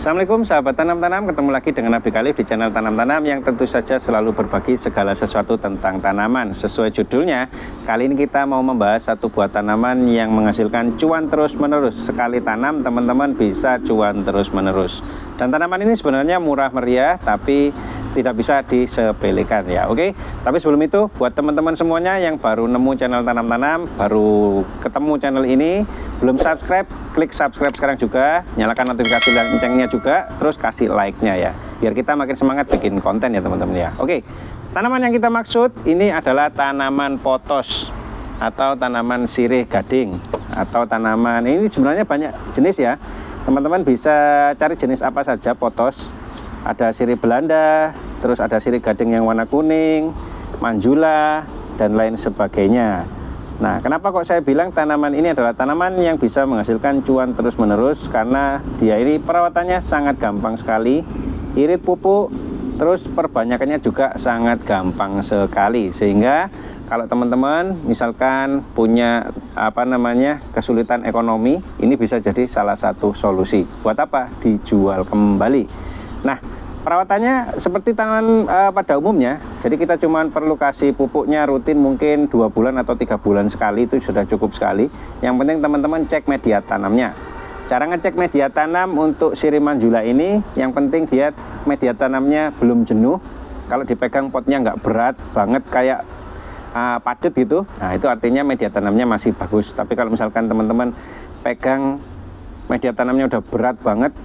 Assalamualaikum sahabat tanam-tanam, ketemu lagi dengan Nabi Khalif di channel Tanam-Tanam yang tentu saja selalu berbagi segala sesuatu tentang tanaman. Sesuai judulnya, kali ini kita mau membahas satu buah tanaman yang menghasilkan cuan terus-menerus. Sekali tanam, teman-teman bisa cuan terus-menerus. Dan tanaman ini sebenarnya murah meriah, tapi tidak bisa disepelekan ya, oke? Tapi sebelum itu, buat teman-teman semuanya yang baru nemu channel Tanam-Tanam, baru ketemu channel ini, belum subscribe, klik subscribe sekarang juga, nyalakan notifikasi loncengnya juga, terus kasih like-nya ya, biar kita makin semangat bikin konten ya teman-teman ya. Oke, tanaman yang kita maksud ini adalah tanaman potos atau tanaman sirih gading, atau tanaman ini sebenarnya banyak jenis ya. Teman-teman bisa cari jenis apa saja potos. Ada sirih Belanda, terus ada sirih gading yang warna kuning, manjula, dan lain sebagainya. Nah, kenapa kok saya bilang tanaman ini adalah tanaman yang bisa menghasilkan cuan terus-menerus? Karena dia ini perawatannya sangat gampang sekali, irit pupuk, terus perbanyakannya juga sangat gampang sekali. Sehingga kalau teman-teman misalkan punya kesulitan ekonomi, ini bisa jadi salah satu solusi. Buat apa? Dijual kembali. Nah, perawatannya seperti tanaman pada umumnya. Jadi kita cuma perlu kasih pupuknya rutin mungkin 2 bulan atau 3 bulan sekali, itu sudah cukup sekali. Yang penting teman-teman cek media tanamnya. Cara ngecek media tanam untuk sirih manjula ini, yang penting dia media tanamnya belum jenuh. Kalau dipegang potnya nggak berat banget kayak padat gitu, nah itu artinya media tanamnya masih bagus. Tapi kalau misalkan teman-teman pegang media tanamnya udah berat banget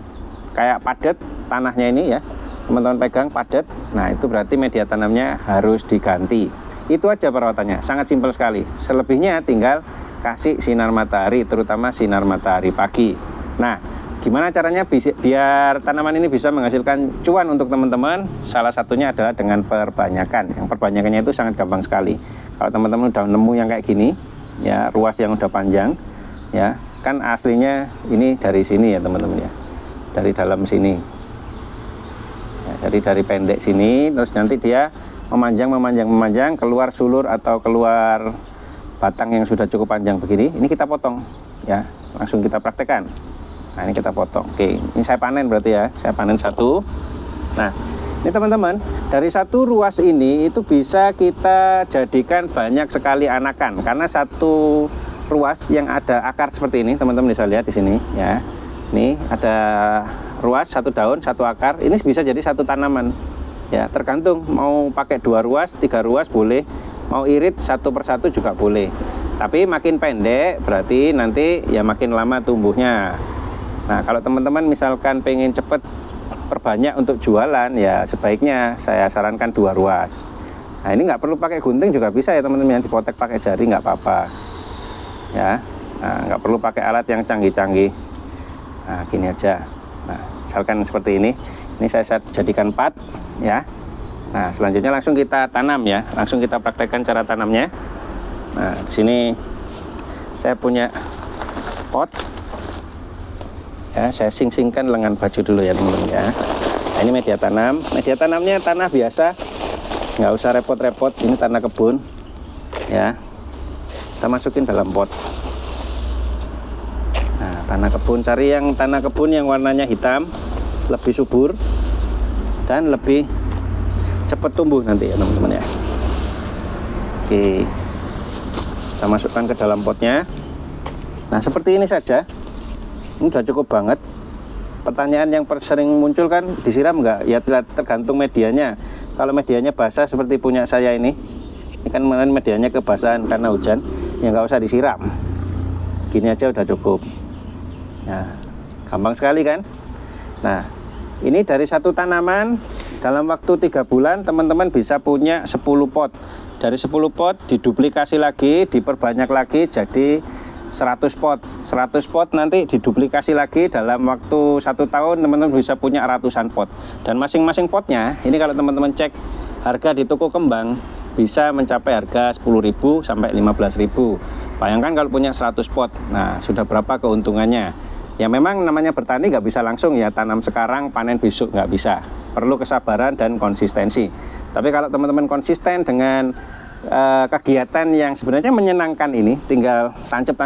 kayak padat tanahnya ini ya, teman-teman pegang padat, nah itu berarti media tanamnya harus diganti. Itu aja perawatannya, sangat simpel sekali. Selebihnya tinggal kasih sinar matahari, terutama sinar matahari pagi. Nah, gimana caranya biar tanaman ini bisa menghasilkan cuan untuk teman-teman? Salah satunya adalah dengan perbanyakan. Yang perbanyakannya itu sangat gampang sekali. Kalau teman-teman udah nemu yang kayak gini ya, ruas yang udah panjang ya, kan aslinya ini dari sini ya teman-teman ya, dari dalam sini ya, jadi dari pendek sini, terus nanti dia memanjang keluar sulur atau keluar batang yang sudah cukup panjang begini. Ini kita potong ya, langsung kita praktekkan. Nah, ini kita potong. Oke, ini saya panen berarti ya, saya panen satu. Nah, ini teman-teman, dari satu ruas ini itu bisa kita jadikan banyak sekali anakan, karena satu ruas yang ada akar seperti ini, teman-teman bisa lihat di sini ya. Ini ada ruas, satu daun, satu akar. Ini bisa jadi satu tanaman ya, tergantung mau pakai 2 ruas, 3 ruas boleh, mau irit satu persatu juga boleh. Tapi makin pendek berarti nanti ya makin lama tumbuhnya. Nah, kalau teman-teman misalkan pengen cepet perbanyak untuk jualan ya, sebaiknya saya sarankan 2 ruas. Nah, ini nggak perlu pakai gunting juga bisa ya teman-teman, yang dipotek pakai jari nggak apa-apa ya. Nah, nggak perlu pakai alat yang canggih-canggih. Nah, gini aja. Nah, misalkan seperti ini saya jadikan pot ya. Nah, selanjutnya langsung kita tanam ya, langsung kita praktekkan cara tanamnya. Nah, di sini saya punya pot ya, saya sing-singkan lengan baju dulu ya teman-teman ya. Nah, ini media tanam, media tanamnya tanah biasa, nggak usah repot-repot, ini tanah kebun ya. Kita masukin dalam pot. Nah, tanah kebun, cari yang tanah kebun yang warnanya hitam, lebih subur dan lebih cepat tumbuh nanti ya teman-teman ya. Oke, kita masukkan ke dalam potnya. Nah, seperti ini saja, ini sudah cukup banget. Pertanyaan yang sering muncul kan, disiram nggak? Ya tergantung medianya. Kalau medianya basah seperti punya saya ini kan medianya kebasahan karena hujan, ya nggak usah disiram, gini aja udah cukup. Nah, gampang sekali kan? Nah, ini dari satu tanaman dalam waktu 3 bulan teman-teman bisa punya 10 pot. Dari 10 pot diduplikasi lagi, diperbanyak lagi jadi 100 pot. 100 pot nanti diduplikasi lagi dalam waktu 1 tahun, teman-teman bisa punya ratusan pot. Dan masing-masing potnya ini kalau teman-teman cek harga di toko kembang bisa mencapai harga 10.000 sampai 15.000. Bayangkan kalau punya 100 pot. Nah, sudah berapa keuntungannya? Ya memang namanya bertani nggak bisa langsung ya, tanam sekarang panen besok, nggak bisa. Perlu kesabaran dan konsistensi. Tapi kalau teman-teman konsisten dengan kegiatan yang sebenarnya menyenangkan ini, tinggal tancap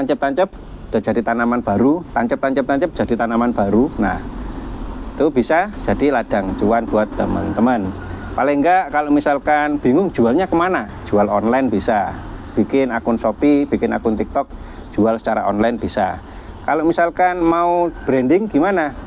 udah jadi tanaman baru, tancap jadi tanaman baru. Nah, Itu bisa jadi ladang cuan buat teman-teman. Paling enggak kalau misalkan bingung jualnya kemana, jual online bisa, bikin akun Shopee, bikin akun TikTok, jual secara online bisa. Kalau misalkan mau branding gimana,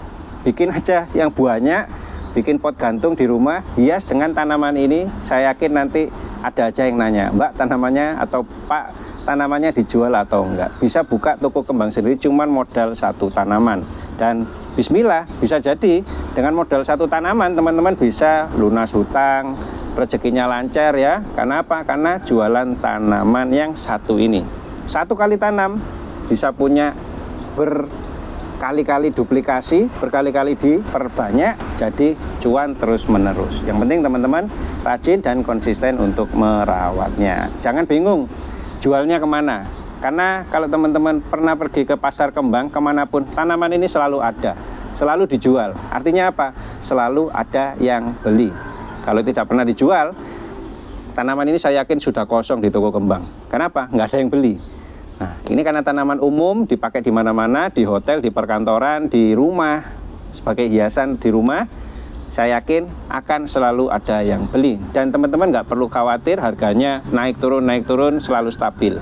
bikin aja yang banyak, bikin pot gantung di rumah, hias dengan tanaman ini. Saya yakin nanti ada aja yang nanya, Mbak tanamannya atau Pak tanamannya dijual atau enggak. Bisa buka toko kembang sendiri cuman modal satu tanaman. Dan bismillah bisa jadi dengan modal satu tanaman teman-teman bisa lunas hutang, rezekinya lancar ya. Karena apa? Karena jualan tanaman yang satu ini. Satu kali tanam bisa punya berkali-kali duplikasi, berkali-kali diperbanyak, jadi cuan terus menerus. Yang penting teman-teman rajin dan konsisten untuk merawatnya. Jangan bingung jualnya kemana, karena kalau teman-teman pernah pergi ke pasar kembang kemanapun, tanaman ini selalu ada, selalu dijual. Artinya apa? Selalu ada yang beli. Kalau tidak pernah dijual, tanaman ini saya yakin sudah kosong di toko kembang. Kenapa? Nggak ada yang beli. Nah, ini karena tanaman umum, dipakai di mana-mana, di hotel, di perkantoran, di rumah, sebagai hiasan di rumah, saya yakin akan selalu ada yang beli. Dan teman-teman nggak perlu khawatir harganya naik turun, selalu stabil.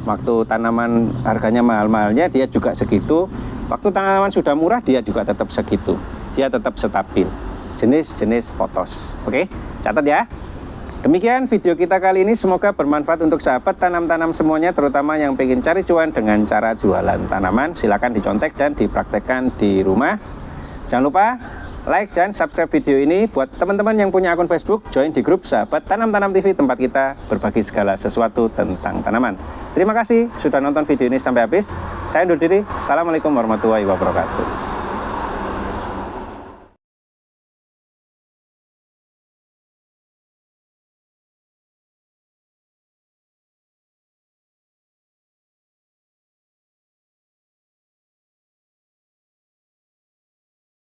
Waktu tanaman harganya mahal-mahalnya, dia juga segitu. Waktu tanaman sudah murah, dia juga tetap segitu. Dia tetap stabil. Jenis-jenis potos. Oke, catat ya. Demikian video kita kali ini, semoga bermanfaat untuk sahabat tanam-tanam semuanya, terutama yang pengen cari cuan dengan cara jualan tanaman. Silakan dicontek dan dipraktekkan di rumah. Jangan lupa like dan subscribe video ini. Buat teman-teman yang punya akun Facebook, join di grup Sahabat Tanam Tanam TV, tempat kita berbagi segala sesuatu tentang tanaman. Terima kasih sudah nonton video ini sampai habis. Saya undur diri. Assalamualaikum warahmatullahi wabarakatuh.